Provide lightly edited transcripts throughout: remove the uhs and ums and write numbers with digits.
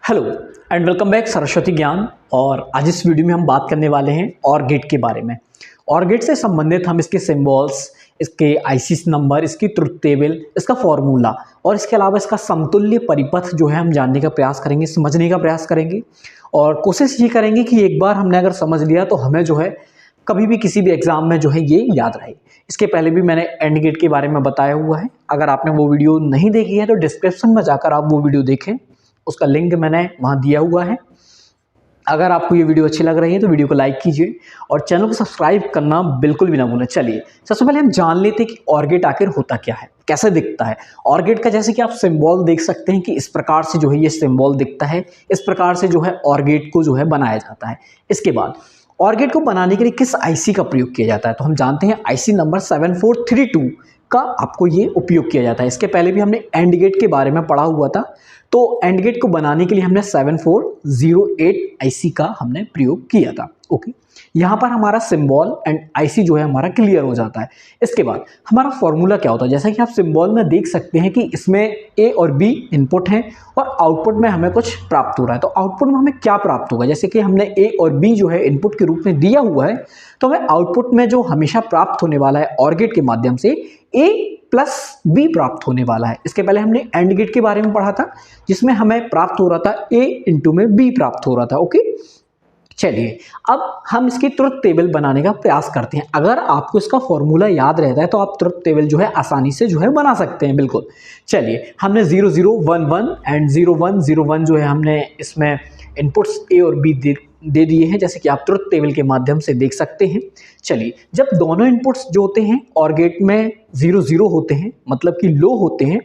Hello and welcome back Saraswati ज्ञान। और आज इस वीडियो में हम बात करने वाले हैं ऑर गेट के बारे में। ऑर गेट से संबंधित हम इसके सिंबल्स, इसके आईसी नंबर, इसकी ट्रुथ टेबल, इसका फॉर्मूला और इसके अलावा इसका समतुल्य परिपथ जो है हम जानने का प्रयास करेंगे, समझने का प्रयास करेंगे। और कोशिश ये करेंगे कि एक बार हमने अगर समझ लिया तो हमें जो है कभी भी किसी भी एग्जाम में जो है ये याद रहे। इसके पहले भी मैंने एंड गेट के बारे में बताया हुआ है। अगर आपने वो वीडियो नहीं देखी है तो डिस्क्रिप्शन में जाकर आप वो वीडियो देखें, उसका लिंक मैंने वहाँ दिया हुआ है। अगर आपको ये वीडियो अच्छी लग रही है तो वीडियो को लाइक कीजिए और चैनल को सब्सक्राइब करना बिल्कुल भी ना भूलें। चलिए सबसे पहले हम जान लेते हैं कि ऑर गेट आखिर होता क्या है, कैसे दिखता है। ऑर गेट का जैसे कि आप सिंबल देख सकते हैं कि इस प्रकार से जो है ये सिंबल दिखता है, इस प्रकार से जो है ऑर गेट को जो है बनाया जाता है। इसके बाद ऑर गेट को बनाने के लिए किस आईसी का प्रयोग किया जाता है, तो हम जानते हैं आईसी नंबर 7432 का आपको ये उपयोग किया जाता है। इसके पहले भी हमने एंड गेट के बारे में पढ़ा हुआ था। तो एंड गेट को बनाने के लिए हमने 7408 आईसी का हमने प्रयोग किया था। ओके, यहाँ पर हमारा सिंबल एंड आईसी जो है हमारा क्लियर हो जाता है। इसके बाद हमारा फॉर्मूला क्या होता है, जैसा कि आप सिंबल में देख सकते हैं कि इसमें ए और बी इनपुट हैं और आउटपुट में हमें कुछ प्राप्त हो रहा है। तो आउटपुट में हमें क्या प्राप्त होगा, जैसे कि हमने ए और बी जो है इनपुट के रूप में दिया हुआ है, तो हमें आउटपुट में जो हमेशा प्राप्त होने वाला है ऑर गेट के माध्यम से ए प्लस बी प्राप्त होने वाला है। इसके पहले हमने एंड गेट के बारे में पढ़ा था जिसमें हमें प्राप्त हो रहा था ए इंटू में बी प्राप्त हो रहा था। ओके, चलिए अब हम इसकी ट्रुथ टेबल बनाने का प्रयास करते हैं। अगर आपको इसका फॉर्मूला याद रहता है तो आप ट्रुथ टेबल जो है आसानी से जो है बना सकते हैं। बिल्कुल, चलिए हमने 0011 एंड 0101 जो है हमने इसमें इनपुट्स ए और बी दे दिए हैं, जैसे कि आप ट्रुथ टेबल के माध्यम से देख सकते हैं। चलिए जब दोनों इनपुट्स जो होते हैं ऑर गेट में 00 होते हैं, मतलब कि लो होते हैं,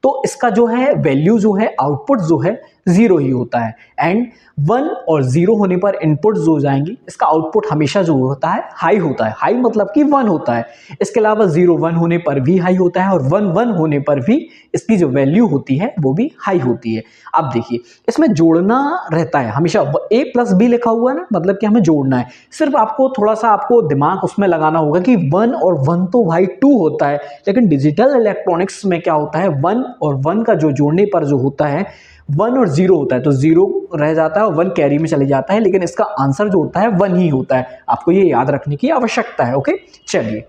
तो इसका जो है वैल्यू जो है आउटपुट जो है 0 ही होता है। एंड 1 और 0 होने पर इनपुट जो हो जाएंगे, इसका आउटपुट हमेशा जो होता है हाई होता है। हाई मतलब कि 1 होता है। इसके अलावा 01 होने पर भी हाई होता है और 11 होने पर भी इसकी जो वैल्यू होती है वो भी हाई होती है। अब देखिए इसमें जोड़ना रहता है हमेशा, ए प्लस बी लिखा हुआ है ना, मतलब कि हमें जोड़ना है। सिर्फ आपको थोड़ा सा आपको दिमाग उसमें लगाना होगा कि 1 और 1 तो भाई 2 होता है, लेकिन डिजिटल इलेक्ट्रॉनिक्स में क्या होता है 1 और 1 का जो जोड़ने पर जो होता है 1 और 0 होता है, तो 0 रह जाता है और 1 कैरी में चले जाता है, लेकिन इसका आंसर जो होता है 1 ही होता है। आपको ये याद रखने की आवश्यकता है। ओके, चलिए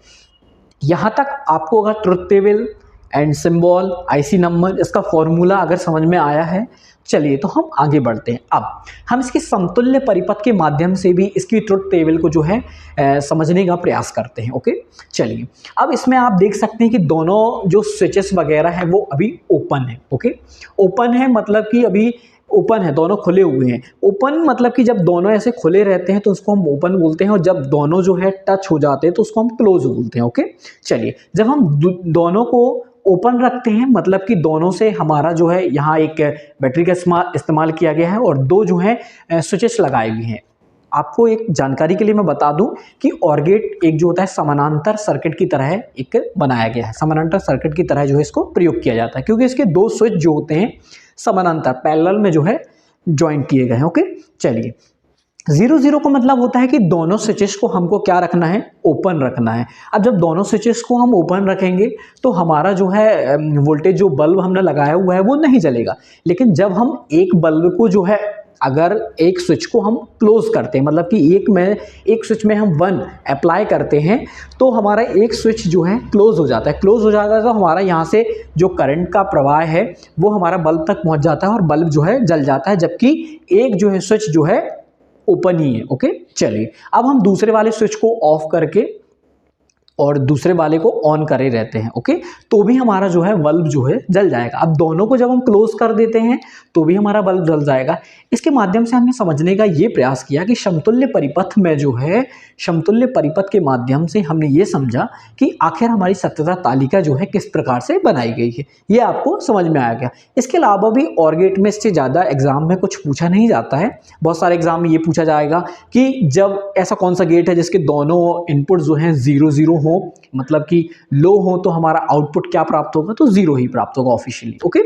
यहां तक आपको अगर truth table and symbol, IC number, इसका फॉर्मूला अगर समझ में आया है, चलिए तो हम आगे बढ़ते हैं। अब हम इसके समतुल्य परिपथ के माध्यम से भी इसकी ट्रुथ टेबल को जो है समझने का प्रयास करते हैं। ओके, चलिए अब इसमें आप देख सकते हैं कि दोनों जो स्विचेस वगैरह हैं वो अभी ओपन है। ओके, ओपन है मतलब कि अभी ओपन है, दोनों खुले हुए हैं। ओपन मतलब कि जब दोनों ऐसे खुले रहते हैं तो उसको हम ओपन बोलते हैं, और जब दोनों जो है टच हो जाते हैं तो उसको हम क्लोज बोलते हैं। ओके, चलिए जब हम दोनों को ओपन रखते हैं मतलब कि दोनों से हमारा जो है यहाँ एक बैटरी का इस्तेमाल किया गया है और दो जो है स्विचेस लगाए हुए हैं। आपको एक जानकारी के लिए मैं बता दूं कि ऑर गेट एक जो होता है समानांतर सर्किट की तरह एक बनाया गया है। समानांतर सर्किट की तरह जो है इसको प्रयोग किया जाता है, क्योंकि इसके दो स्विच जो होते हैं समानांतर पैरेलल में जो है ज्वाइंट किए गए हैं। ओके, चलिए 00 का मतलब होता है कि दोनों स्विचेस को हमको क्या रखना है, ओपन रखना है। अब जब दोनों स्विचेस को हम ओपन रखेंगे तो हमारा जो है वोल्टेज, जो बल्ब हमने लगाया हुआ है वो नहीं जलेगा। लेकिन जब हम एक बल्ब को जो है, अगर एक स्विच को हम क्लोज करते हैं, मतलब कि एक स्विच में हम 1 अप्लाई करते हैं तो हमारा एक स्विच जो है क्लोज हो जाता है। क्लोज हो जाता है तो हमारा यहाँ से जो करंट का प्रवाह है वो हमारा बल्ब तक पहुँच जाता है और बल्ब जो है जल जाता है, जबकि एक जो है स्विच जो है ओपन ही है। ओके, चलिए अब हम दूसरे वाले स्विच को ऑफ करके और दूसरे वाले को ऑन करे रहते हैं। ओके, तो भी हमारा जो है बल्ब जो है जल जाएगा। अब दोनों को जब हम क्लोज कर देते हैं तो भी हमारा बल्ब जल जाएगा। इसके माध्यम से हमने समझने का ये प्रयास किया कि समतुल्य परिपथ में जो है, समतुल्य परिपथ के माध्यम से हमने ये समझा कि आखिर हमारी सत्यता तालिका जो है किस प्रकार से बनाई गई है, ये आपको समझ में आ गया। इसके अलावा भी ऑर गेट में इससे ज़्यादा एग्जाम में कुछ पूछा नहीं जाता है। बहुत सारे एग्जाम में ये पूछा जाएगा कि जब ऐसा कौन सा गेट है जिसके दोनों इनपुट जो हैं 00 हो, मतलब कि लो हो, तो हमारा आउटपुट क्या प्राप्त होगा, तो 0 ही प्राप्त होगा ऑफिशियली। ओके,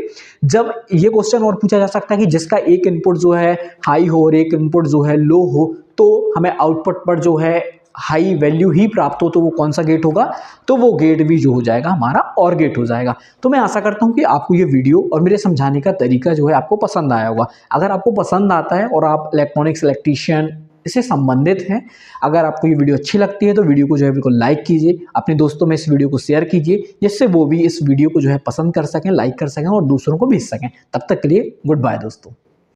जब ये क्वेश्चन और पूछा जा सकता है कि जिसका एक इनपुट जो है हाई हो और एक इनपुट जो है लो हो, तो हमें आउटपुट पर जो है हाई वैल्यू ही प्राप्त हो तो वो कौन सा गेट होगा, तो वो गेट भी जो हो जाएगा हमारा OR गेट हो जाएगा। तो मैं आशा करता हूँ कि आपको ये वीडियो और मेरे समझाने का तरीका जो है आपको पसंद आया होगा। अगर आपको पसंद आता है और आप इलेक्ट्रॉनिक्स इलेक्ट्रीशियन इससे संबंधित हैं, अगर आपको ये वीडियो अच्छी लगती है तो वीडियो को जो है बिल्कुल लाइक कीजिए, अपने दोस्तों में इस वीडियो को शेयर कीजिए, जिससे वो भी इस वीडियो को जो है पसंद कर सकें, लाइक कर सकें और दूसरों को भेज सकें। तब तक के लिए गुड बाय दोस्तों।